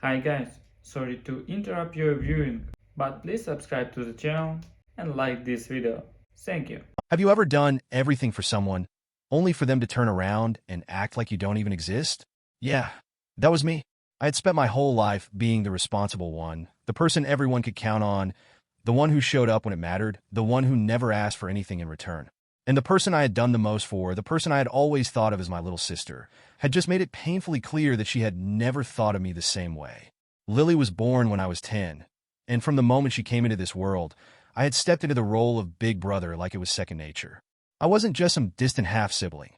Hi guys, sorry to interrupt your viewing, but please subscribe to the channel and like this video. Thank you. Have you ever done everything for someone, only for them to turn around and act like you don't even exist? Yeah, that was me. I had spent my whole life being the responsible one, the person everyone could count on, the one who showed up when it mattered, the one who never asked for anything in return. And the person I had done the most for, the person I had always thought of as my little sister, had just made it painfully clear that she had never thought of me the same way. Lily was born when I was 10, and from the moment she came into this world, I had stepped into the role of big brother like it was second nature. I wasn't just some distant half-sibling.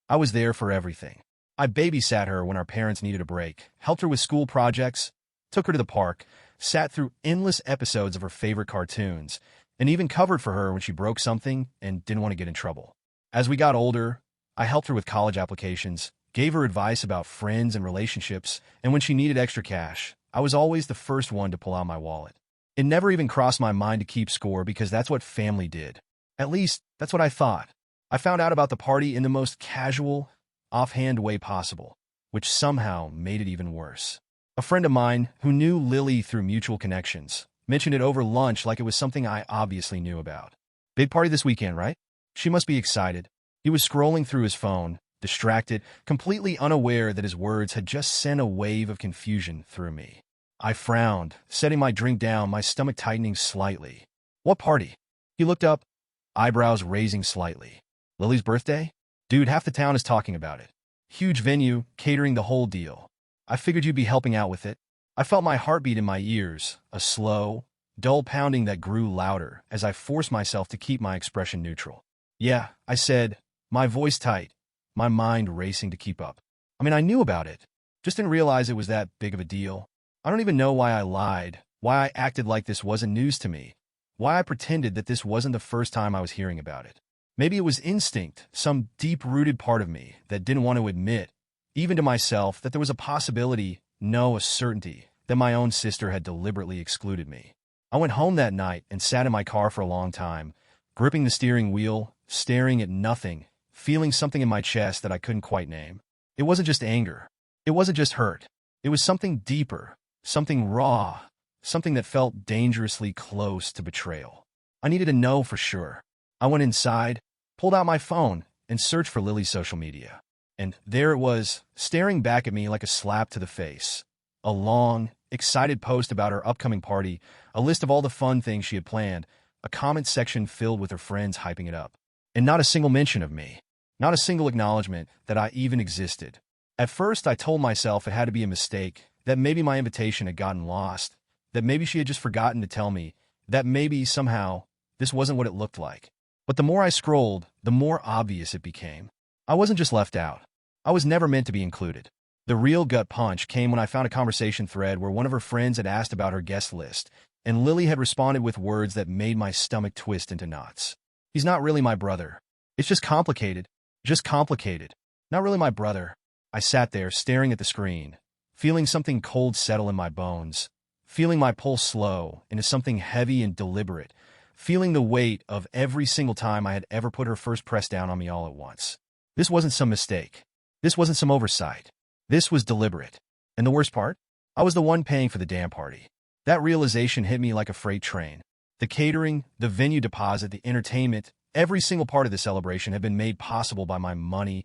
I was there for everything. I babysat her when our parents needed a break, helped her with school projects, took her to the park, sat through endless episodes of her favorite cartoons, and even covered for her when she broke something and didn't want to get in trouble. As we got older, I helped her with college applications, gave her advice about friends and relationships, and when she needed extra cash, I was always the first one to pull out my wallet. It never even crossed my mind to keep score because that's what family did. At least, that's what I thought. I found out about the party in the most casual, offhand way possible, which somehow made it even worse. A friend of mine, who knew Lily through mutual connections, mentioned it over lunch like it was something I obviously knew about. Big party this weekend, right? She must be excited. He was scrolling through his phone, distracted, completely unaware that his words had just sent a wave of confusion through me. I frowned, setting my drink down, my stomach tightening slightly. What party? He looked up, eyebrows raising slightly. Lily's birthday? Dude, half the town is talking about it. Huge venue, catering the whole deal. I figured you'd be helping out with it. I felt my heartbeat in my ears, a slow, dull pounding that grew louder as I forced myself to keep my expression neutral. Yeah, I said, my voice tight, my mind racing to keep up. I knew about it. Just didn't realize it was that big of a deal. I don't even know why I lied, why I acted like this wasn't news to me, why I pretended that this wasn't the first time I was hearing about it. Maybe it was instinct, some deep-rooted part of me that didn't want to admit, even to myself, that there was a possibility, no, a certainty, that my own sister had deliberately excluded me. I went home that night and sat in my car for a long time, gripping the steering wheel, staring at nothing, feeling something in my chest that I couldn't quite name. It wasn't just anger. It wasn't just hurt. It was something deeper, something raw, something that felt dangerously close to betrayal. I needed to know for sure. I went inside, pulled out my phone, and searched for Lily's social media. And there it was, staring back at me like a slap to the face. A long, excited post about her upcoming party, a list of all the fun things she had planned, a comment section filled with her friends hyping it up. And not a single mention of me. Not a single acknowledgement that I even existed. At first, I told myself it had to be a mistake, that maybe my invitation had gotten lost, that maybe she had just forgotten to tell me, that maybe, somehow, this wasn't what it looked like. But the more I scrolled, the more obvious it became. I wasn't just left out. I was never meant to be included. The real gut punch came when I found a conversation thread where one of her friends had asked about her guest list, and Lily had responded with words that made my stomach twist into knots. He's not really my brother. It's just complicated. Just complicated. Not really my brother. I sat there, staring at the screen, feeling something cold settle in my bones, feeling my pulse slow into something heavy and deliberate, feeling the weight of every single time I had ever put her first press down on me all at once. This wasn't some mistake. This wasn't some oversight. This was deliberate. And the worst part? I was the one paying for the damn party. That realization hit me like a freight train. The catering, the venue deposit, the entertainment, every single part of the celebration had been made possible by my money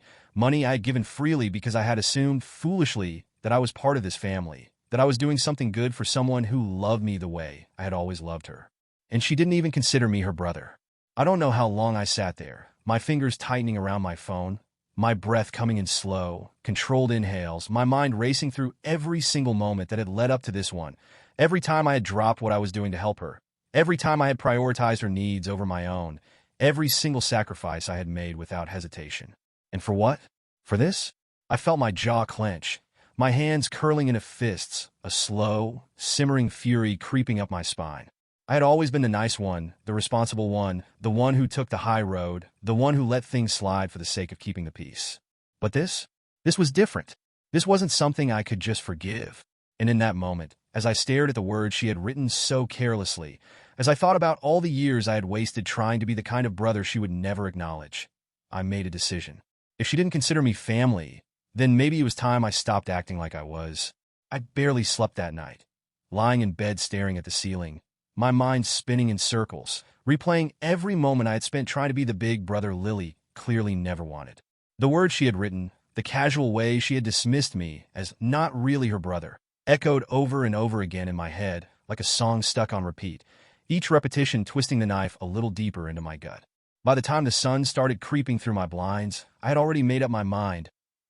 I had given freely because I had assumed, foolishly, that I was part of this family, that I was doing something good for someone who loved me the way I had always loved her. And she didn't even consider me her brother. I don't know how long I sat there, my fingers tightening around my phone, my breath coming in slow, controlled inhales, my mind racing through every single moment that had led up to this one, every time I had dropped what I was doing to help her, every time I had prioritized her needs over my own, every single sacrifice I had made without hesitation. And for what? For this? I felt my jaw clench, my hands curling into fists, a slow, simmering fury creeping up my spine. I had always been the nice one, the responsible one, the one who took the high road, the one who let things slide for the sake of keeping the peace. But this was different. This wasn't something I could just forgive. And in that moment, as I stared at the words she had written so carelessly, as I thought about all the years I had wasted trying to be the kind of brother she would never acknowledge, I made a decision. If she didn't consider me family, then maybe it was time I stopped acting like I was. I barely slept that night, lying in bed staring at the ceiling, my mind spinning in circles, replaying every moment I had spent trying to be the big brother Lily clearly never wanted. The words she had written, the casual way she had dismissed me as not really her brother, echoed over and over again in my head like a song stuck on repeat, each repetition twisting the knife a little deeper into my gut. By the time the sun started creeping through my blinds, I had already made up my mind.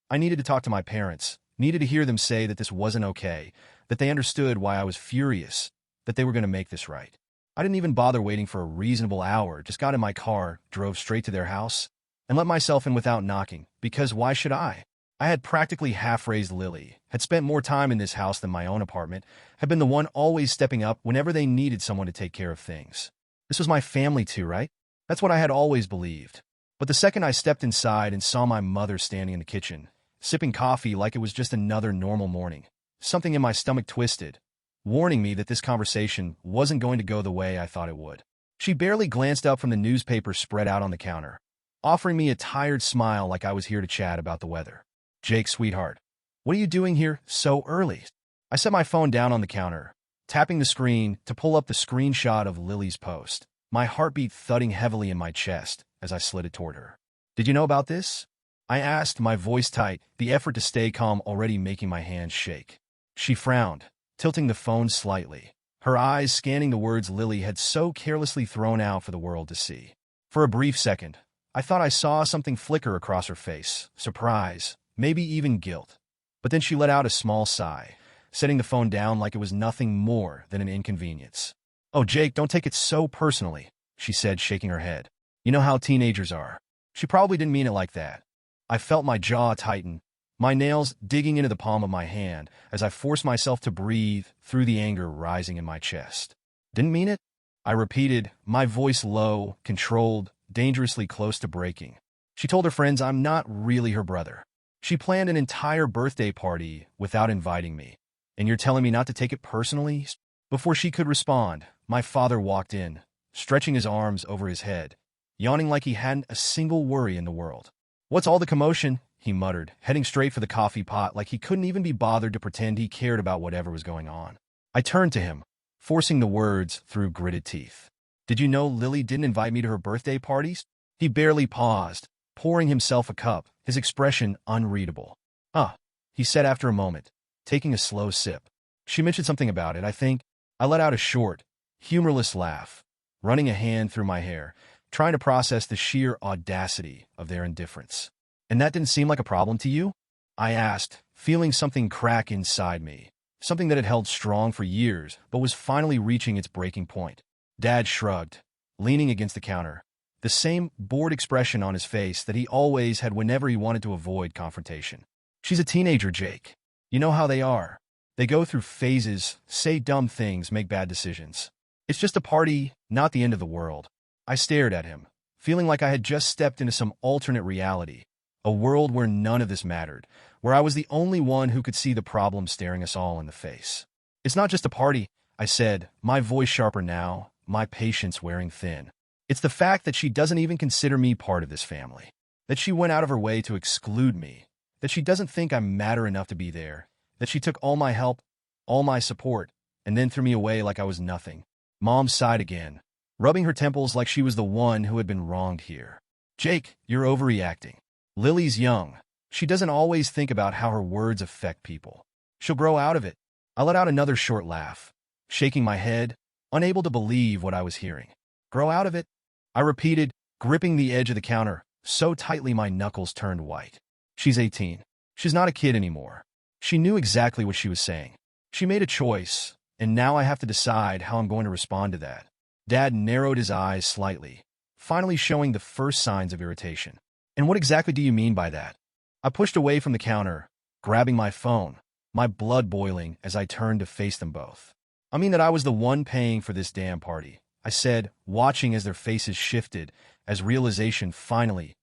I needed to talk to my parents, needed to hear them say that this wasn't okay, that they understood why I was furious, that they were going to make this right. I didn't even bother waiting for a reasonable hour, just got in my car, drove straight to their house, and let myself in without knocking, because why should I? I had practically half-raised Lily, had spent more time in this house than my own apartment, had been the one always stepping up whenever they needed someone to take care of things. This was my family too, right? That's what I had always believed. But the second I stepped inside and saw my mother standing in the kitchen, sipping coffee like it was just another normal morning, something in my stomach twisted, warning me that this conversation wasn't going to go the way I thought it would. She barely glanced up from the newspaper spread out on the counter, offering me a tired smile like I was here to chat about the weather. "Jake, sweetheart, what are you doing here so early?" I set my phone down on the counter, tapping the screen to pull up the screenshot of Lily's post, my heartbeat thudding heavily in my chest as I slid it toward her. "Did you know about this?" I asked, my voice tight, the effort to stay calm already making my hands shake. She frowned, tilting the phone slightly, her eyes scanning the words Lily had so carelessly thrown out for the world to see. For a brief second, I thought I saw something flicker across her face, surprise, maybe even guilt. But then she let out a small sigh, setting the phone down like it was nothing more than an inconvenience. "Oh, Jake, don't take it so personally," she said, shaking her head. "You know how teenagers are." She probably didn't mean it like that. I felt my jaw tighten, my nails digging into the palm of my hand as I forced myself to breathe through the anger rising in my chest. "Didn't mean it?" I repeated, my voice low, controlled, dangerously close to breaking. "She told her friends I'm not really her brother. She planned an entire birthday party without inviting me. And you're telling me not to take it personally?" Before she could respond, my father walked in, stretching his arms over his head, yawning like he hadn't a single worry in the world. "What's all the commotion?" he muttered, heading straight for the coffee pot like he couldn't even be bothered to pretend he cared about whatever was going on. I turned to him, forcing the words through gritted teeth. "Did you know Lily didn't invite me to her birthday parties?" He barely paused, pouring himself a cup, his expression unreadable. He said after a moment, taking a slow sip. "She mentioned something about it, I think." I let out a short, humorless laugh, running a hand through my hair, trying to process the sheer audacity of their indifference. "And that didn't seem like a problem to you?" I asked, feeling something crack inside me, something that had held strong for years but was finally reaching its breaking point. Dad shrugged, leaning against the counter, the same bored expression on his face that he always had whenever he wanted to avoid confrontation. "She's a teenager, Jake. You know how they are. They go through phases, say dumb things, make bad decisions. It's just a party, not the end of the world." I stared at him, feeling like I had just stepped into some alternate reality, a world where none of this mattered, where I was the only one who could see the problem staring us all in the face. "It's not just a party," I said, my voice sharper now, my patience wearing thin. "It's the fact that she doesn't even consider me part of this family, that she went out of her way to exclude me, that she doesn't think I matter enough to be there, that she took all my help, all my support, and then threw me away like I was nothing." Mom sighed again, rubbing her temples like she was the one who had been wronged here. "Jake, you're overreacting. Lily's young. She doesn't always think about how her words affect people. She'll grow out of it." I let out another short laugh, shaking my head, unable to believe what I was hearing. "Grow out of it?" I repeated, gripping the edge of the counter so tightly my knuckles turned white. "She's 18. She's not a kid anymore." She knew exactly what she was saying. She made a choice, and now I have to decide how I'm going to respond to that. Dad narrowed his eyes slightly, finally showing the first signs of irritation. "And what exactly do you mean by that?" I pushed away from the counter, grabbing my phone, my blood boiling as I turned to face them both. "I mean that I was the one paying for this damn party," I said, watching as their faces shifted, as realization finally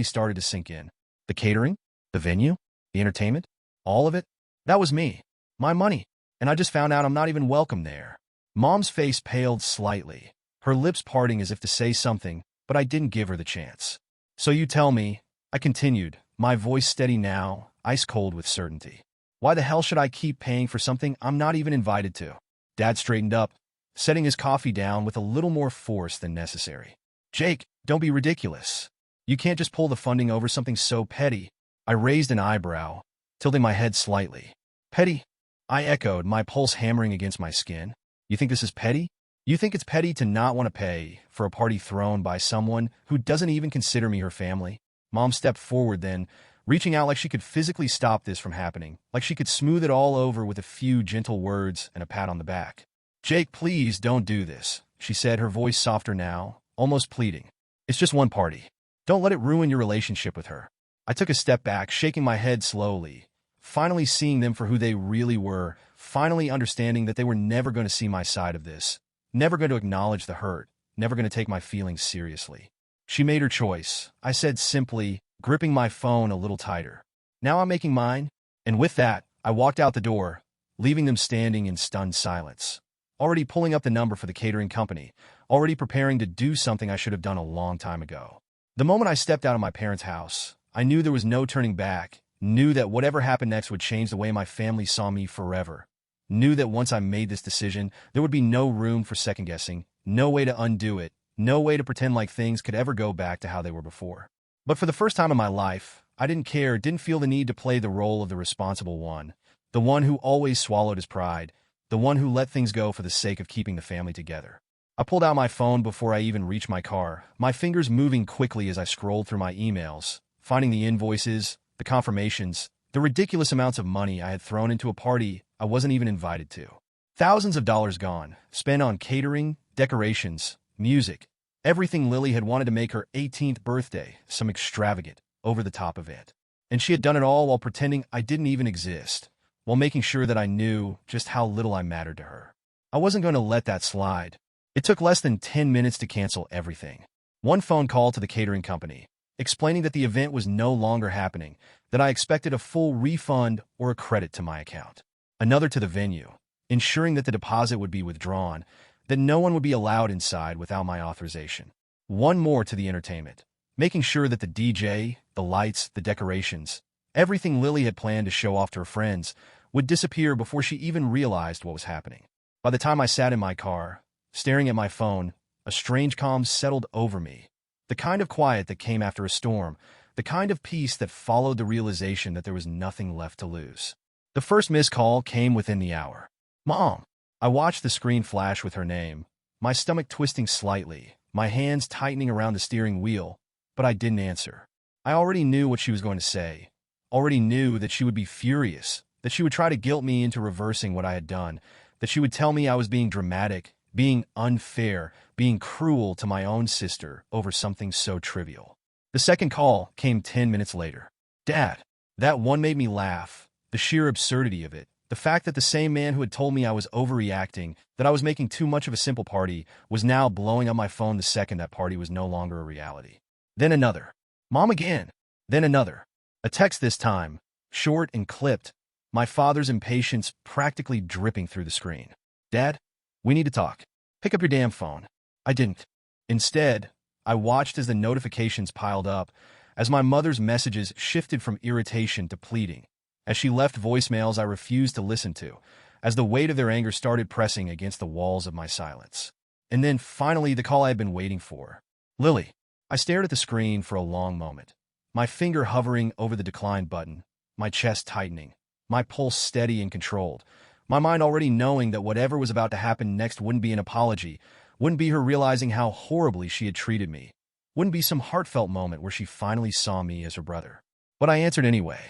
started to sink in. "The catering? The venue? The entertainment? All of it? That was me. My money. And I just found out I'm not even welcome there." Mom's face paled slightly, her lips parting as if to say something, but I didn't give her the chance. "So you tell me," I continued, my voice steady now, ice cold with certainty. Why the hell should I keep paying for something I'm not even invited to? Dad straightened up, setting his coffee down with a little more force than necessary. Jake, don't be ridiculous. You can't just pull the funding over something so petty. I raised an eyebrow, tilting my head slightly. Petty? I echoed, my pulse hammering against my skin. You think this is petty? You think it's petty to not want to pay for a party thrown by someone who doesn't even consider me her family? Mom stepped forward then, reaching out like she could physically stop this from happening, like she could smooth it all over with a few gentle words and a pat on the back. Jake, please don't do this, she said, her voice softer now, almost pleading. It's just one party. Don't let it ruin your relationship with her. I took a step back, shaking my head slowly, finally seeing them for who they really were, finally understanding that they were never going to see my side of this, never going to acknowledge the hurt, never going to take my feelings seriously. She made her choice, I said simply, gripping my phone a little tighter. Now I'm making mine. And with that, I walked out the door, leaving them standing in stunned silence. Already pulling up the number for the catering company, already preparing to do something I should have done a long time ago. The moment I stepped out of my parents' house, I knew there was no turning back, knew that whatever happened next would change the way my family saw me forever, knew that once I made this decision, there would be no room for second-guessing, no way to undo it, no way to pretend like things could ever go back to how they were before. But for the first time in my life, I didn't feel the need to play the role of the responsible one, the one who always swallowed his pride, the one who let things go for the sake of keeping the family together. I pulled out my phone before I even reached my car, my fingers moving quickly as I scrolled through my emails, finding the invoices, the confirmations, the ridiculous amounts of money I had thrown into a party I wasn't even invited to. Thousands of dollars gone, spent on catering, decorations, music, everything Lily had wanted to make her 18th birthday some extravagant, over-the-top event. And she had done it all while pretending I didn't even exist, while making sure that I knew just how little I mattered to her. I wasn't going to let that slide. It took less than 10 minutes to cancel everything. One phone call to the catering company, explaining that the event was no longer happening, that I expected a full refund or a credit to my account. Another to the venue, ensuring that the deposit would be withdrawn, that no one would be allowed inside without my authorization. One more to the entertainment, making sure that the DJ, the lights, the decorations, everything Lily had planned to show off to her friends would disappear before she even realized what was happening. By the time I sat in my car, staring at my phone, a strange calm settled over me. The kind of quiet that came after a storm, the kind of peace that followed the realization that there was nothing left to lose. The first missed call came within the hour. Mom! I watched the screen flash with her name, my stomach twisting slightly, my hands tightening around the steering wheel, but I didn't answer. I already knew what she was going to say, already knew that she would be furious, that she would try to guilt me into reversing what I had done, that she would tell me I was being dramatic, being unfair, being cruel to my own sister over something so trivial. The second call came 10 minutes later. Dad. That one made me laugh, the sheer absurdity of it. The fact that the same man who had told me I was overreacting, that I was making too much of a simple party, was now blowing up my phone the second that party was no longer a reality. Then another. Mom again. Then another. A text this time, short and clipped, my father's impatience practically dripping through the screen. Dad, we need to talk. Pick up your damn phone. I didn't. Instead, I watched as the notifications piled up, as my mother's messages shifted from irritation to pleading, as she left voicemails I refused to listen to, as the weight of their anger started pressing against the walls of my silence. And then, finally, the call I had been waiting for. Lily. I stared at the screen for a long moment, my finger hovering over the decline button, my chest tightening, my pulse steady and controlled, my mind already knowing that whatever was about to happen next wouldn't be an apology, wouldn't be her realizing how horribly she had treated me, wouldn't be some heartfelt moment where she finally saw me as her brother. But I answered anyway.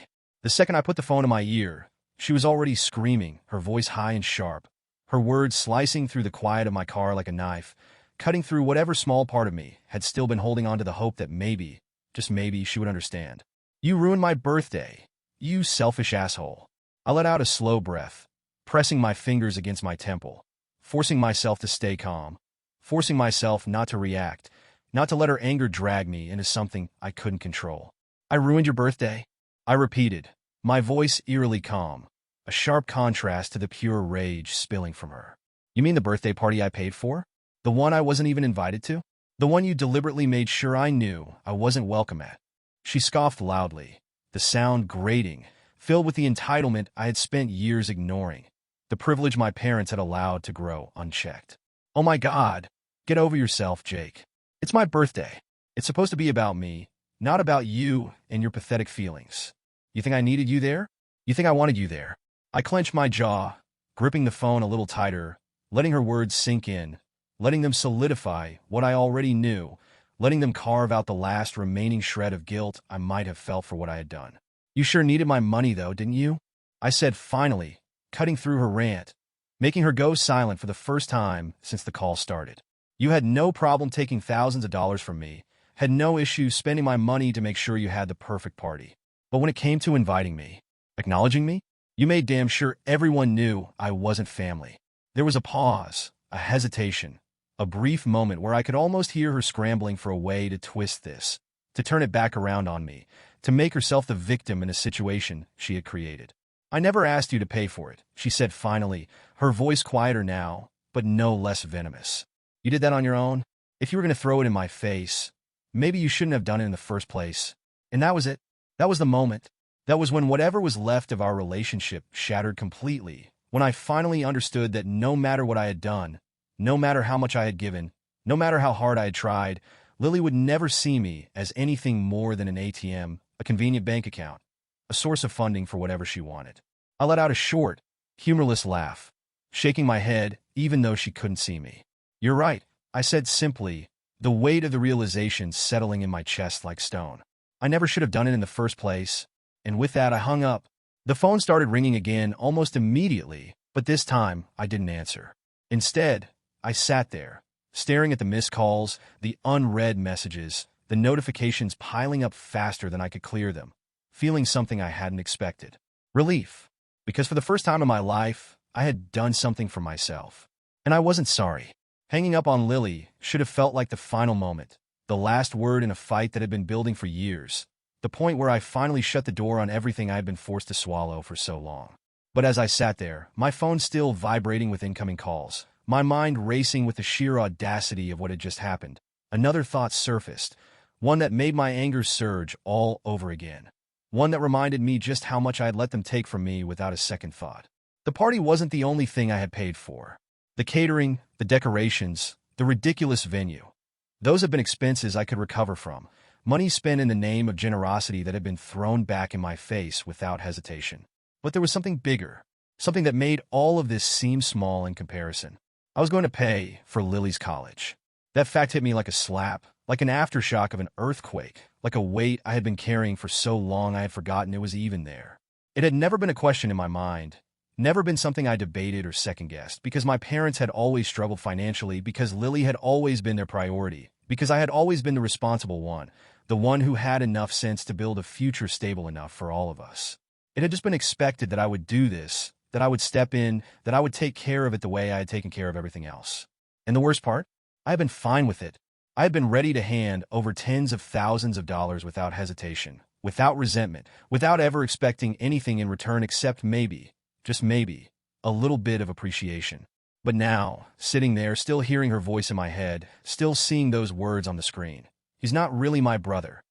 The second I put the phone in my ear, she was already screaming, her voice high and sharp, her words slicing through the quiet of my car like a knife, cutting through whatever small part of me had still been holding on to the hope that maybe, just maybe, she would understand. You ruined my birthday, you selfish asshole. I let out a slow breath, pressing my fingers against my temple, forcing myself to stay calm, forcing myself not to react, not to let her anger drag me into something I couldn't control. I ruined your birthday? I repeated, my voice eerily calm, a sharp contrast to the pure rage spilling from her. You mean the birthday party I paid for? The one I wasn't even invited to? The one you deliberately made sure I knew I wasn't welcome at? She scoffed loudly, the sound grating, filled with the entitlement I had spent years ignoring, the privilege my parents had allowed to grow unchecked. Oh my God, get over yourself, Jake. It's my birthday. It's supposed to be about me, not about you and your pathetic feelings. You think I needed you there? You think I wanted you there? I clenched my jaw, gripping the phone a little tighter, letting her words sink in, letting them solidify what I already knew, letting them carve out the last remaining shred of guilt I might have felt for what I had done. You sure needed my money, though, didn't you? I said finally, cutting through her rant, making her go silent for the first time since the call started. You had no problem taking thousands of dollars from me, had no issue spending my money to make sure you had the perfect party. But when it came to inviting me, acknowledging me, you made damn sure everyone knew I wasn't family. There was a pause, a hesitation, a brief moment where I could almost hear her scrambling for a way to twist this, to turn it back around on me, to make herself the victim in a situation she had created. I never asked you to pay for it, she said finally, her voice quieter now, but no less venomous. You did that on your own? If you were going to throw it in my face, maybe you shouldn't have done it in the first place. And that was it. That was the moment. That was when whatever was left of our relationship shattered completely, when I finally understood that no matter what I had done, no matter how much I had given, no matter how hard I had tried, Lily would never see me as anything more than an ATM, a convenient bank account, a source of funding for whatever she wanted. I let out a short, humorless laugh, shaking my head even though she couldn't see me. You're right, I said simply, the weight of the realization settling in my chest like stone. I never should have done it in the first place, and with that I hung up. The phone started ringing again almost immediately, but this time I didn't answer. Instead, I sat there, staring at the missed calls, the unread messages, the notifications piling up faster than I could clear them, feeling something I hadn't expected. Relief. Because for the first time in my life, I had done something for myself. And I wasn't sorry. Hanging up on Lily should have felt like the final moment, the last word in a fight that had been building for years, the point where I finally shut the door on everything I had been forced to swallow for so long. But as I sat there, my phone still vibrating with incoming calls, my mind racing with the sheer audacity of what had just happened, another thought surfaced, one that made my anger surge all over again, one that reminded me just how much I had let them take from me without a second thought. The party wasn't the only thing I had paid for. The catering, the decorations, the ridiculous venue. Those had been expenses I could recover from, money spent in the name of generosity that had been thrown back in my face without hesitation. But there was something bigger, something that made all of this seem small in comparison. I was going to pay for Lily's college. That fact hit me like a slap, like an aftershock of an earthquake, like a weight I had been carrying for so long I had forgotten it was even there. It had never been a question in my mind, never been something I debated or second-guessed, because my parents had always struggled financially, because Lily had always been their priority, because I had always been the responsible one, the one who had enough sense to build a future stable enough for all of us. It had just been expected that I would do this, that I would step in, that I would take care of it the way I had taken care of everything else. And the worst part? I had been fine with it. I had been ready to hand over tens of thousands of dollars without hesitation, without resentment, without ever expecting anything in return except maybe, just maybe, a little bit of appreciation. But now, sitting there, still hearing her voice in my head, still seeing those words on the screen, he's not really my brother.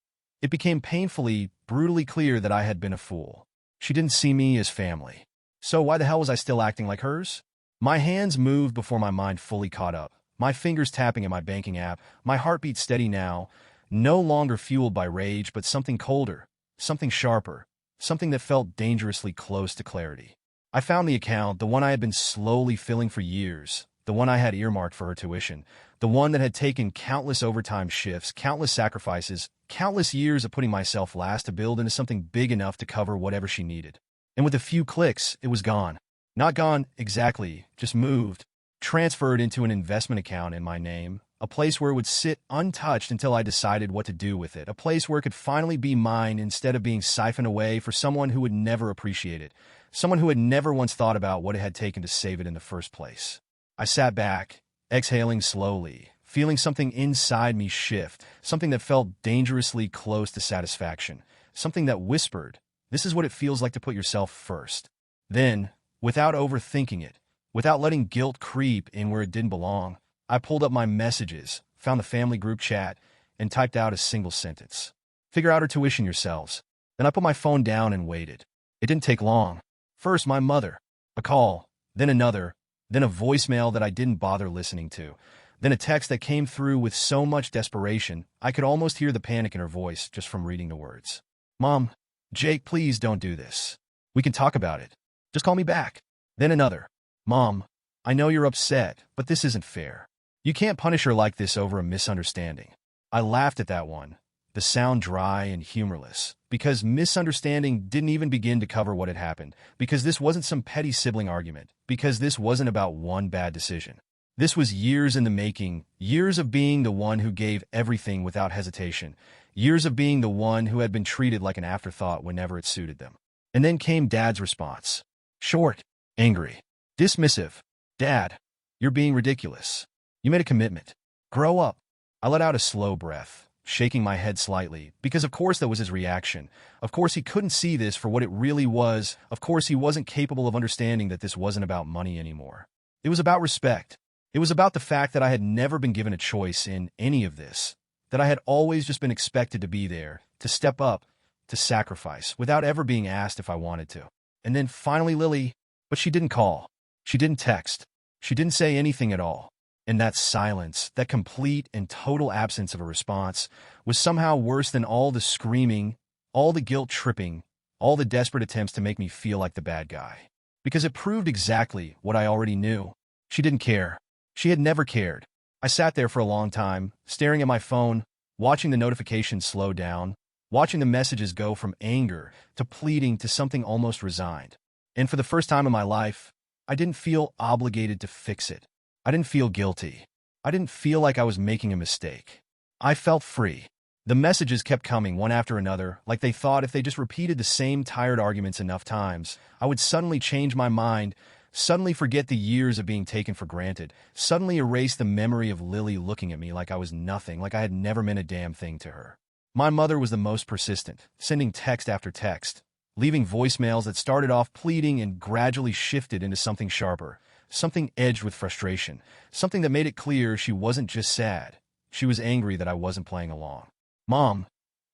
It became painfully, brutally clear that I had been a fool. She didn't see me as family. So why the hell was I still acting like hers? My hands moved before my mind fully caught up, my fingers tapping at my banking app, my heartbeat steady now, no longer fueled by rage, but something colder, something sharper, something that felt dangerously close to clarity. I found the account, the one I had been slowly filling for years, the one I had earmarked for her tuition, the one that had taken countless overtime shifts, countless sacrifices, countless years of putting myself last to build into something big enough to cover whatever she needed. And with a few clicks, it was gone. Not gone exactly, just moved, transferred into an investment account in my name, a place where it would sit untouched until I decided what to do with it, a place where it could finally be mine instead of being siphoned away for someone who would never appreciate it, someone who had never once thought about what it had taken to save it in the first place. I sat back, exhaling slowly, feeling something inside me shift, something that felt dangerously close to satisfaction, something that whispered, "This is what it feels like to put yourself first." Then, without overthinking it, without letting guilt creep in where it didn't belong, I pulled up my messages, found the family group chat, and typed out a single sentence. "Figure out her tuition yourselves." Then I put my phone down and waited. It didn't take long. First, my mother. A call, then another, then a voicemail that I didn't bother listening to, then a text that came through with so much desperation, I could almost hear the panic in her voice just from reading the words. Mom, Jake, please don't do this. We can talk about it. Just call me back. Then another. Mom, I know you're upset, but this isn't fair. You can't punish her like this over a misunderstanding. I laughed at that one, the sound dry and humorless, because misunderstanding didn't even begin to cover what had happened, because this wasn't some petty sibling argument, because this wasn't about one bad decision. This was years in the making, years of being the one who gave everything without hesitation, years of being the one who had been treated like an afterthought whenever it suited them. And then came Dad's response. Short, angry, dismissive. Dad, you're being ridiculous. You made a commitment. Grow up. I let out a slow breath, shaking my head slightly, because of course that was his reaction. Of course he couldn't see this for what it really was. Of course he wasn't capable of understanding that this wasn't about money anymore. It was about respect. It was about the fact that I had never been given a choice in any of this, that I had always just been expected to be there, to step up, to sacrifice, without ever being asked if I wanted to. And then finally Lily, but she didn't call. She didn't text. She didn't say anything at all. And that silence, that complete and total absence of a response, was somehow worse than all the screaming, all the guilt-tripping, all the desperate attempts to make me feel like the bad guy. Because it proved exactly what I already knew. She didn't care. She had never cared. I sat there for a long time, staring at my phone, watching the notifications slow down, watching the messages go from anger to pleading to something almost resigned. And for the first time in my life, I didn't feel obligated to fix it. I didn't feel guilty. I didn't feel like I was making a mistake. I felt free. The messages kept coming one after another, like they thought if they just repeated the same tired arguments enough times, I would suddenly change my mind, suddenly forget the years of being taken for granted, suddenly erase the memory of Lily looking at me like I was nothing, like I had never meant a damn thing to her. My mother was the most persistent, sending text after text, leaving voicemails that started off pleading and gradually shifted into something sharper, something edged with frustration, something that made it clear she wasn't just sad. She was angry that I wasn't playing along. Mom,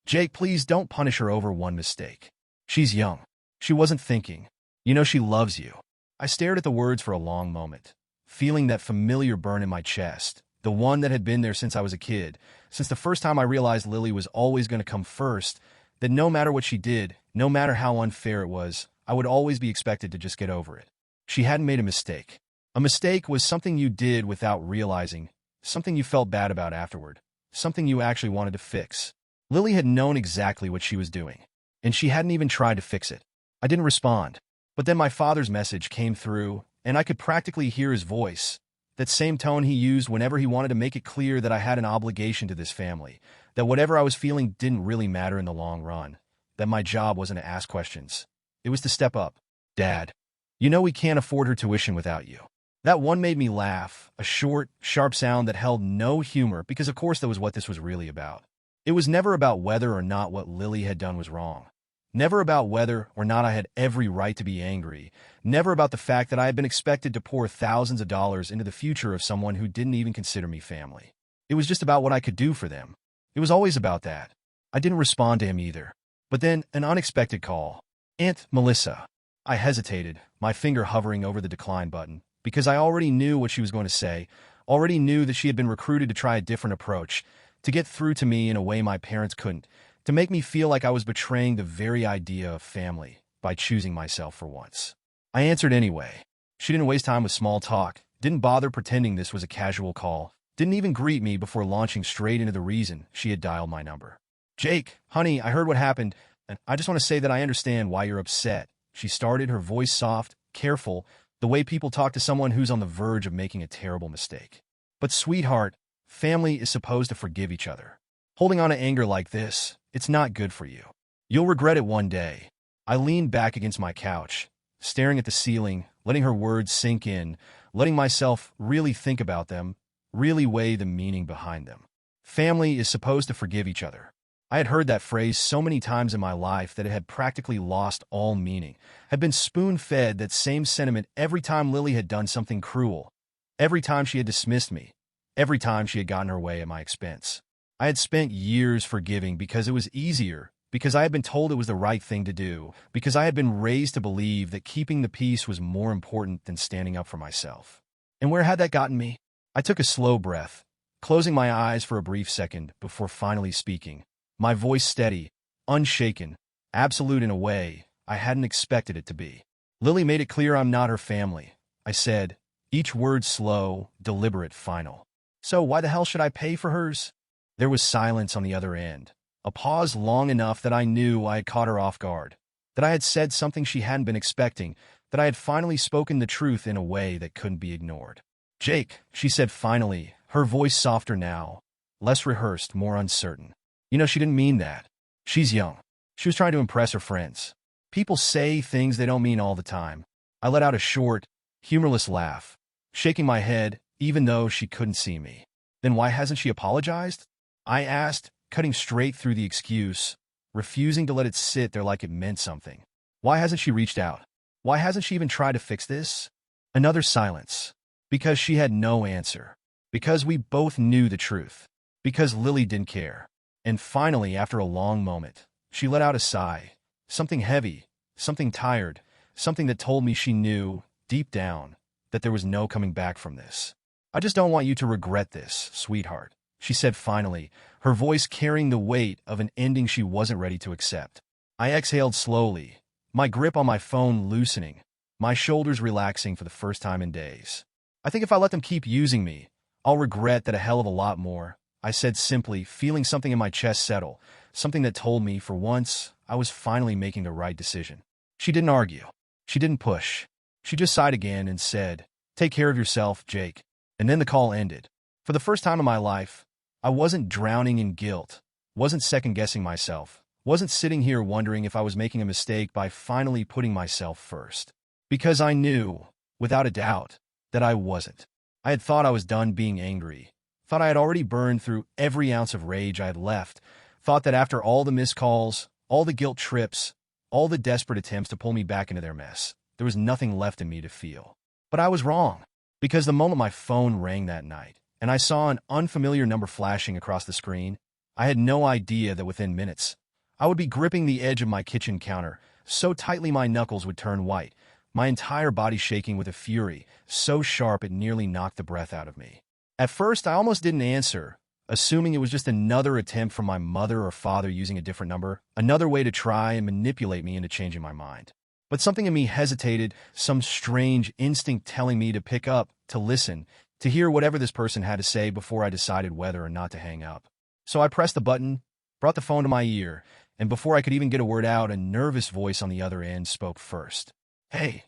Jake, please don't punish her over one mistake. She's young. She wasn't thinking. You know she loves you. I stared at the words for a long moment, feeling that familiar burn in my chest, the one that had been there since I was a kid, since the first time I realized Lily was always going to come first, that no matter what she did, no matter how unfair it was, I would always be expected to just get over it. She hadn't made a mistake. A mistake was something you did without realizing, something you felt bad about afterward, something you actually wanted to fix. Lily had known exactly what she was doing, and she hadn't even tried to fix it. I didn't respond. But then my father's message came through, and I could practically hear his voice, that same tone he used whenever he wanted to make it clear that I had an obligation to this family, that whatever I was feeling didn't really matter in the long run, that my job wasn't to ask questions. It was to step up. Dad, you know we can't afford her tuition without you. That one made me laugh, a short, sharp sound that held no humor because of course that was what this was really about. It was never about whether or not what Lily had done was wrong. Never about whether or not I had every right to be angry. Never about the fact that I had been expected to pour thousands of dollars into the future of someone who didn't even consider me family. It was just about what I could do for them. It was always about that. I didn't respond to him either. But then, an unexpected call. Aunt Melissa. I hesitated, my finger hovering over the decline button, because I already knew what she was going to say, already knew that she had been recruited to try a different approach, to get through to me in a way my parents couldn't, to make me feel like I was betraying the very idea of family by choosing myself for once. I answered anyway. She didn't waste time with small talk, didn't bother pretending this was a casual call, didn't even greet me before launching straight into the reason she had dialed my number. Jake, honey, I heard what happened, and I just want to say that I understand why you're upset. She started, her voice soft, careful, the way people talk to someone who's on the verge of making a terrible mistake. But sweetheart, family is supposed to forgive each other. Holding on to anger like this, it's not good for you. You'll regret it one day. I leaned back against my couch, staring at the ceiling, letting her words sink in, letting myself really think about them, really weigh the meaning behind them. Family is supposed to forgive each other. I had heard that phrase so many times in my life that it had practically lost all meaning, had been spoon-fed that same sentiment every time Lily had done something cruel, every time she had dismissed me, every time she had gotten her way at my expense. I had spent years forgiving because it was easier, because I had been told it was the right thing to do, because I had been raised to believe that keeping the peace was more important than standing up for myself. And where had that gotten me? I took a slow breath, closing my eyes for a brief second before finally speaking, my voice steady, unshaken, absolute in a way I hadn't expected it to be. Lily made it clear I'm not her family, I said, each word slow, deliberate, final. So why the hell should I pay for hers? There was silence on the other end, a pause long enough that I knew I had caught her off guard, that I had said something she hadn't been expecting, that I had finally spoken the truth in a way that couldn't be ignored. Jake, she said finally, her voice softer now, less rehearsed, more uncertain. You know, she didn't mean that. She's young. She was trying to impress her friends. People say things they don't mean all the time. I let out a short, humorless laugh, shaking my head even though she couldn't see me. Then why hasn't she apologized? I asked, cutting straight through the excuse, refusing to let it sit there like it meant something. Why hasn't she reached out? Why hasn't she even tried to fix this? Another silence. Because she had no answer. Because we both knew the truth. Because Lily didn't care. And finally, after a long moment, she let out a sigh. Something heavy, something tired, something that told me she knew, deep down, that there was no coming back from this. I just don't want you to regret this, sweetheart, she said finally, her voice carrying the weight of an ending she wasn't ready to accept. I exhaled slowly, my grip on my phone loosening, my shoulders relaxing for the first time in days. I think if I let them keep using me, I'll regret that a hell of a lot more, I said simply, feeling something in my chest settle, something that told me, for once, I was finally making the right decision. She didn't argue. She didn't push. She just sighed again and said, "Take care of yourself, Jake." And then the call ended. For the first time in my life, I wasn't drowning in guilt, wasn't second-guessing myself, wasn't sitting here wondering if I was making a mistake by finally putting myself first. Because I knew, without a doubt, that I wasn't. I had thought I was done being angry, thought I had already burned through every ounce of rage I had left, thought that after all the missed calls, all the guilt trips, all the desperate attempts to pull me back into their mess, there was nothing left in me to feel. But I was wrong, because the moment my phone rang that night, and I saw an unfamiliar number flashing across the screen, I had no idea that within minutes, I would be gripping the edge of my kitchen counter, so tightly my knuckles would turn white, my entire body shaking with a fury, so sharp it nearly knocked the breath out of me. At first, I almost didn't answer, assuming it was just another attempt from my mother or father using a different number, another way to try and manipulate me into changing my mind. But something in me hesitated, some strange instinct telling me to pick up, to listen, to hear whatever this person had to say before I decided whether or not to hang up. So I pressed the button, brought the phone to my ear, and before I could even get a word out, a nervous voice on the other end spoke first. "Hey,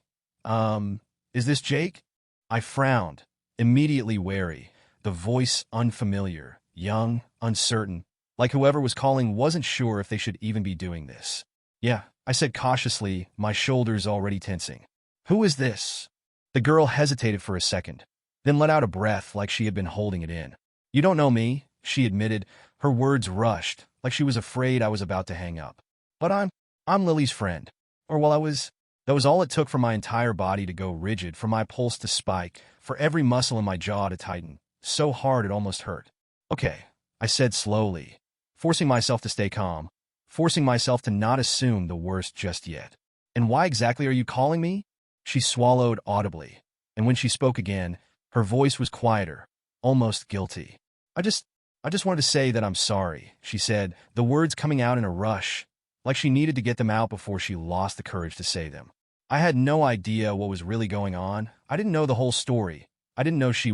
is this Jake?" I frowned, immediately wary, the voice unfamiliar, young, uncertain, like whoever was calling wasn't sure if they should even be doing this. "Yeah," I said cautiously, my shoulders already tensing. "Who is this?" The girl hesitated for a second, then let out a breath like she had been holding it in. "You don't know me," she admitted, her words rushed, like she was afraid I was about to hang up. "But I'm Lily's friend." Or that was all it took for my entire body to go rigid, for my pulse to spike, for every muscle in my jaw to tighten, so hard it almost hurt. "Okay," I said slowly, forcing myself to stay calm, forcing myself to not assume the worst just yet. "And why exactly are you calling me?" She swallowed audibly, and when she spoke again, her voice was quieter, almost guilty. I just wanted to say that I'm sorry," she said, the words coming out in a rush, like she needed to get them out before she lost the courage to say them. I had no idea what was really going on. I didn't know the whole story. I didn't know she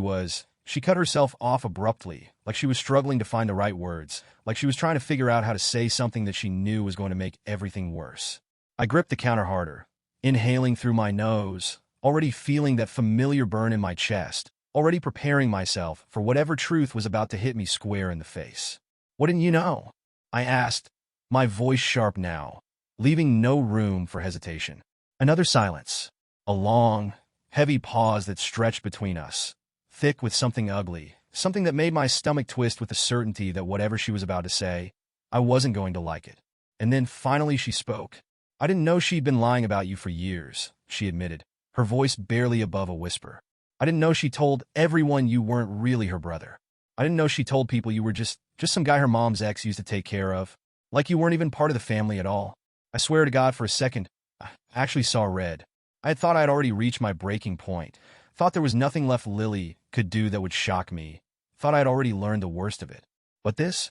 cut herself off abruptly, like she was struggling to find the right words, like she was trying to figure out how to say something that she knew was going to make everything worse. I gripped the counter harder, inhaling through my nose, already feeling that familiar burn in my chest, already preparing myself for whatever truth was about to hit me square in the face. "What didn't you know?" I asked, my voice sharp now, leaving no room for hesitation. Another silence, a long, heavy pause that stretched between us, thick with something ugly, something that made my stomach twist with the certainty that whatever she was about to say, I wasn't going to like it. And then finally she spoke. "I didn't know she'd been lying about you for years," she admitted, her voice barely above a whisper. "I didn't know she told everyone you weren't really her brother. I didn't know she told people you were just some guy her mom's ex used to take care of. Like you weren't even part of the family at all. I swear to God, for a second, I actually saw red. I had thought I had already reached my breaking point. Thought there was nothing left Lily could do that would shock me. Thought I had already learned the worst of it. But this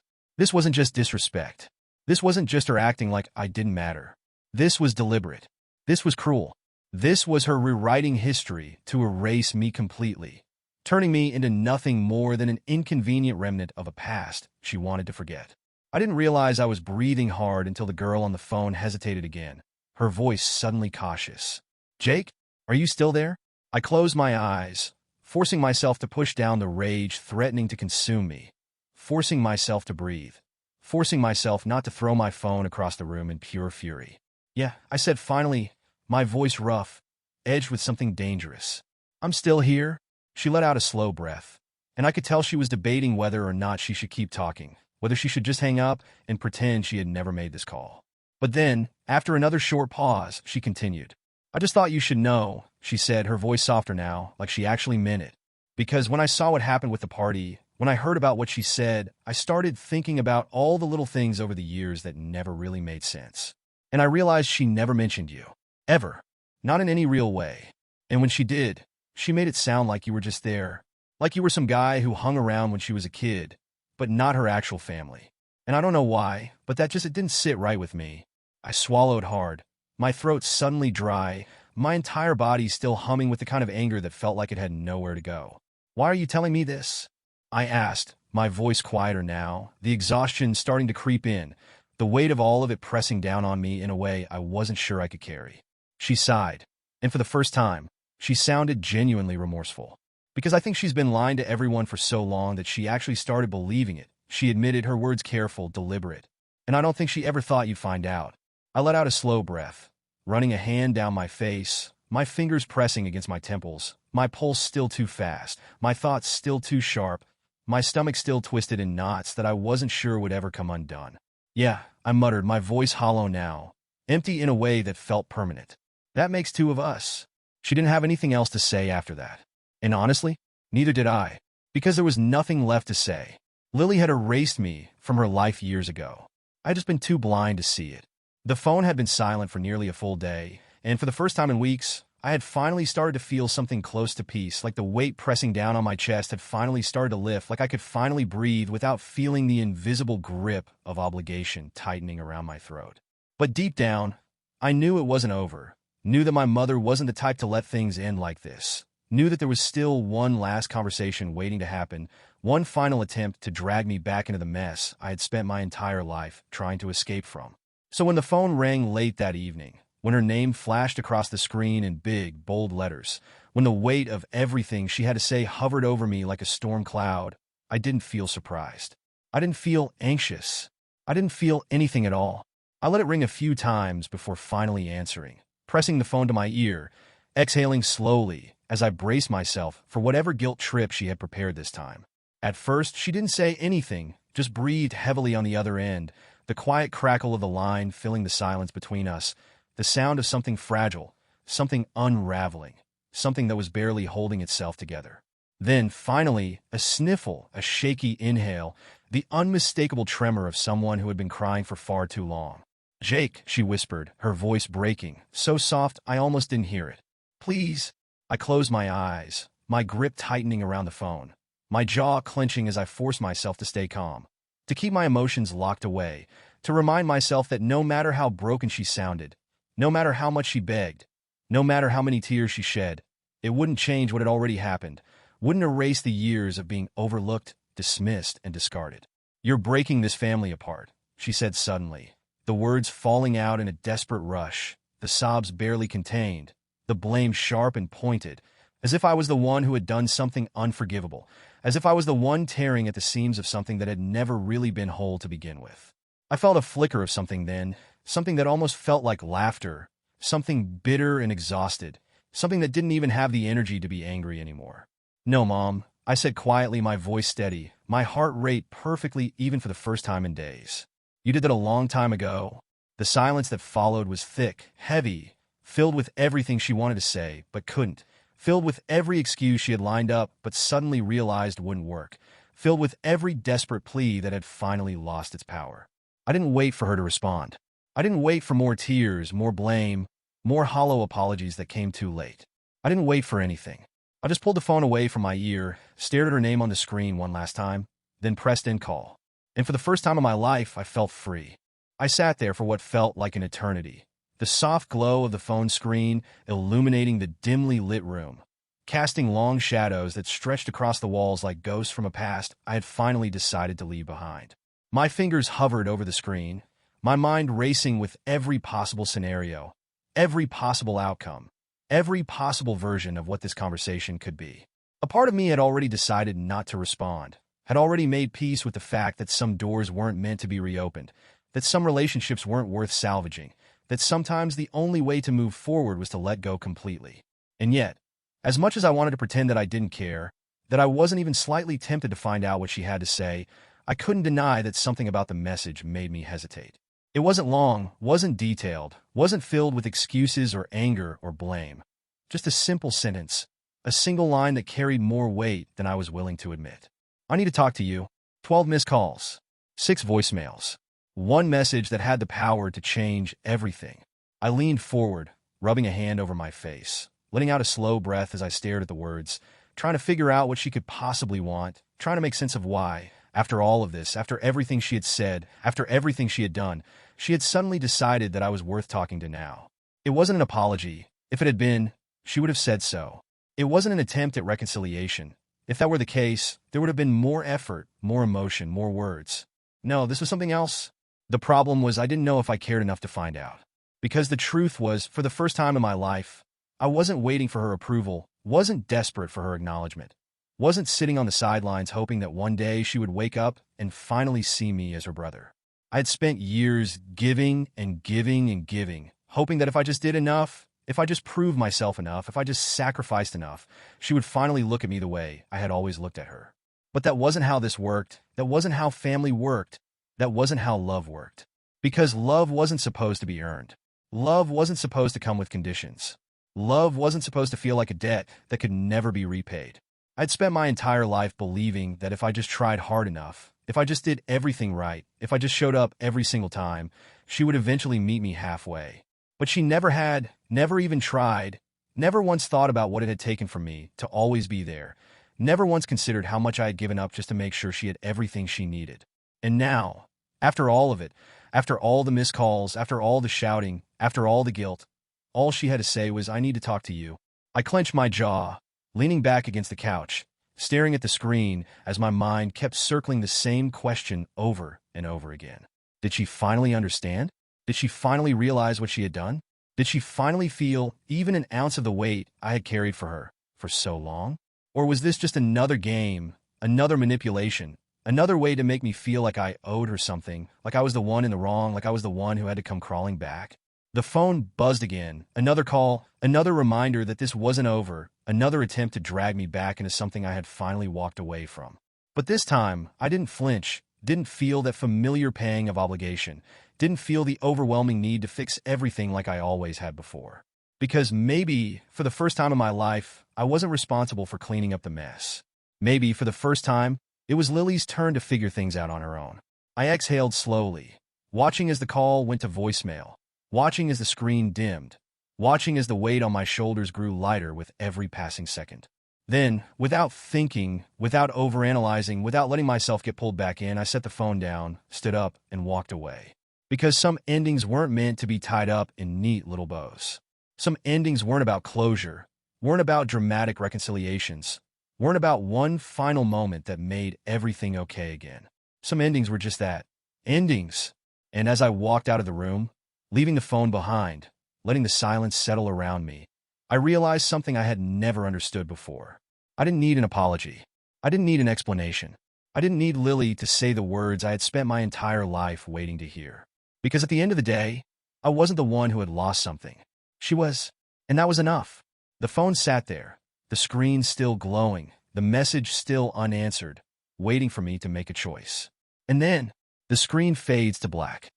wasn't just disrespect. This wasn't just her acting like I didn't matter. This was deliberate. This was cruel. This was her rewriting history to erase me completely, turning me into nothing more than an inconvenient remnant of a past she wanted to forget. I didn't realize I was breathing hard until the girl on the phone hesitated again, her voice suddenly cautious. "Jake, are you still there?" I closed my eyes, forcing myself to push down the rage threatening to consume me, forcing myself to breathe, forcing myself not to throw my phone across the room in pure fury. "Yeah," I said finally, my voice rough, edged with something dangerous. "I'm still here." She let out a slow breath, and I could tell she was debating whether or not she should keep talking, whether she should just hang up and pretend she had never made this call. But then, after another short pause, she continued. "I just thought you should know," she said, her voice softer now, like she actually meant it. "Because when I saw what happened with the party, when I heard about what she said, I started thinking about all the little things over the years that never really made sense. And I realized she never mentioned you. Ever. Not in any real way. And when she did, she made it sound like you were just there. Like you were some guy who hung around when she was a kid, but not her actual family. And I don't know why, but it didn't sit right with me." I swallowed hard, my throat suddenly dry, my entire body still humming with the kind of anger that felt like it had nowhere to go. "Why are you telling me this?" I asked, my voice quieter now, the exhaustion starting to creep in, the weight of all of it pressing down on me in a way I wasn't sure I could carry. She sighed, and for the first time, she sounded genuinely remorseful. "Because I think she's been lying to everyone for so long that she actually started believing it," she admitted, her words careful, deliberate. "And I don't think she ever thought you'd find out." I let out a slow breath, running a hand down my face, my fingers pressing against my temples, my pulse still too fast, my thoughts still too sharp, my stomach still twisted in knots that I wasn't sure would ever come undone. "Yeah," I muttered, my voice hollow now, empty in a way that felt permanent. "That makes two of us." She didn't have anything else to say after that. And honestly, neither did I, because there was nothing left to say. Lily had erased me from her life years ago. I'd just been too blind to see it. The phone had been silent for nearly a full day, and for the first time in weeks, I had finally started to feel something close to peace, like the weight pressing down on my chest had finally started to lift, like I could finally breathe without feeling the invisible grip of obligation tightening around my throat. But deep down, I knew it wasn't over, knew that my mother wasn't the type to let things end like this, knew that there was still one last conversation waiting to happen, one final attempt to drag me back into the mess I had spent my entire life trying to escape from. So when the phone rang late that evening, when her name flashed across the screen in big, bold letters, when the weight of everything she had to say hovered over me like a storm cloud, I didn't feel surprised. I didn't feel anxious. I didn't feel anything at all. I let it ring a few times before finally answering, pressing the phone to my ear, exhaling slowly as I braced myself for whatever guilt trip she had prepared this time. At first, she didn't say anything, just breathed heavily on the other end, the quiet crackle of the line filling the silence between us, the sound of something fragile, something unraveling, something that was barely holding itself together. Then, finally, a sniffle, a shaky inhale, the unmistakable tremor of someone who had been crying for far too long. "Jake," she whispered, her voice breaking, so soft I almost didn't hear it. "Please." I closed my eyes, my grip tightening around the phone, my jaw clenching as I forced myself to stay calm, to keep my emotions locked away, to remind myself that no matter how broken she sounded, no matter how much she begged, no matter how many tears she shed, it wouldn't change what had already happened, wouldn't erase the years of being overlooked, dismissed, and discarded. "You're breaking this family apart," she said suddenly, the words falling out in a desperate rush, the sobs barely contained, the blame sharp and pointed, as if I was the one who had done something unforgivable, as if I was the one tearing at the seams of something that had never really been whole to begin with. I felt a flicker of something then, something that almost felt like laughter, something bitter and exhausted, something that didn't even have the energy to be angry anymore. "No, Mom," I said quietly, my voice steady, my heart rate perfectly even for the first time in days. "You did that a long time ago." The silence that followed was thick, heavy, filled with everything she wanted to say, but couldn't, filled with every excuse she had lined up but suddenly realized wouldn't work, filled with every desperate plea that had finally lost its power. I didn't wait for her to respond. I didn't wait for more tears, more blame, more hollow apologies that came too late. I didn't wait for anything. I just pulled the phone away from my ear, stared at her name on the screen one last time, then pressed end call. And for the first time in my life, I felt free. I sat there for what felt like an eternity. The soft glow of the phone screen illuminating the dimly lit room, casting long shadows that stretched across the walls like ghosts from a past I had finally decided to leave behind. My fingers hovered over the screen, my mind racing with every possible scenario, every possible outcome, every possible version of what this conversation could be. A part of me had already decided not to respond, had already made peace with the fact that some doors weren't meant to be reopened, that some relationships weren't worth salvaging, that sometimes the only way to move forward was to let go completely. And yet, as much as I wanted to pretend that I didn't care, that I wasn't even slightly tempted to find out what she had to say, I couldn't deny that something about the message made me hesitate. It wasn't long, wasn't detailed, wasn't filled with excuses or anger or blame. Just a simple sentence, a single line that carried more weight than I was willing to admit. I need to talk to you. 12 missed calls, 6 voicemails. One message that had the power to change everything. I leaned forward, rubbing a hand over my face, letting out a slow breath as I stared at the words, trying to figure out what she could possibly want, trying to make sense of why, after all of this, after everything she had said, after everything she had done, she had suddenly decided that I was worth talking to now. It wasn't an apology. If it had been, she would have said so. It wasn't an attempt at reconciliation. If that were the case, there would have been more effort, more emotion, more words. No, this was something else. The problem was I didn't know if I cared enough to find out. Because the truth was, for the first time in my life, I wasn't waiting for her approval, wasn't desperate for her acknowledgement, wasn't sitting on the sidelines hoping that one day she would wake up and finally see me as her brother. I had spent years giving and giving and giving, hoping that if I just did enough, if I just proved myself enough, if I just sacrificed enough, she would finally look at me the way I had always looked at her. But that wasn't how this worked. That wasn't how family worked. That wasn't how love worked. Because love wasn't supposed to be earned. Love wasn't supposed to come with conditions. Love wasn't supposed to feel like a debt that could never be repaid. I'd spent my entire life believing that if I just tried hard enough, if I just did everything right, if I just showed up every single time, she would eventually meet me halfway. But she never had, never even tried, never once thought about what it had taken from me to always be there, never once considered how much I had given up just to make sure she had everything she needed. And now, after all of it, after all the missed calls, after all the shouting, after all the guilt, all she had to say was, "I need to talk to you." I clenched my jaw, leaning back against the couch, staring at the screen as my mind kept circling the same question over and over again. Did she finally understand? Did she finally realize what she had done? Did she finally feel even an ounce of the weight I had carried for her for so long? Or was this just another game, another manipulation, another way to make me feel like I owed her something, like I was the one in the wrong, like I was the one who had to come crawling back? The phone buzzed again, another call, another reminder that this wasn't over, another attempt to drag me back into something I had finally walked away from. But this time, I didn't flinch, didn't feel that familiar pang of obligation, didn't feel the overwhelming need to fix everything like I always had before. Because maybe, for the first time in my life, I wasn't responsible for cleaning up the mess. Maybe, for the first time, it was Lily's turn to figure things out on her own. I exhaled slowly, watching as the call went to voicemail, watching as the screen dimmed, watching as the weight on my shoulders grew lighter with every passing second. Then, without thinking, without overanalyzing, without letting myself get pulled back in, I set the phone down, stood up, and walked away. Because some endings weren't meant to be tied up in neat little bows. Some endings weren't about closure, weren't about dramatic reconciliations, weren't about one final moment that made everything okay again. Some endings were just that, endings. And as I walked out of the room, leaving the phone behind, letting the silence settle around me, I realized something I had never understood before. I didn't need an apology. I didn't need an explanation. I didn't need Lily to say the words I had spent my entire life waiting to hear. Because at the end of the day, I wasn't the one who had lost something. She was, and that was enough. The phone sat there, the screen still glowing, the message still unanswered, waiting for me to make a choice. And then, the screen fades to black.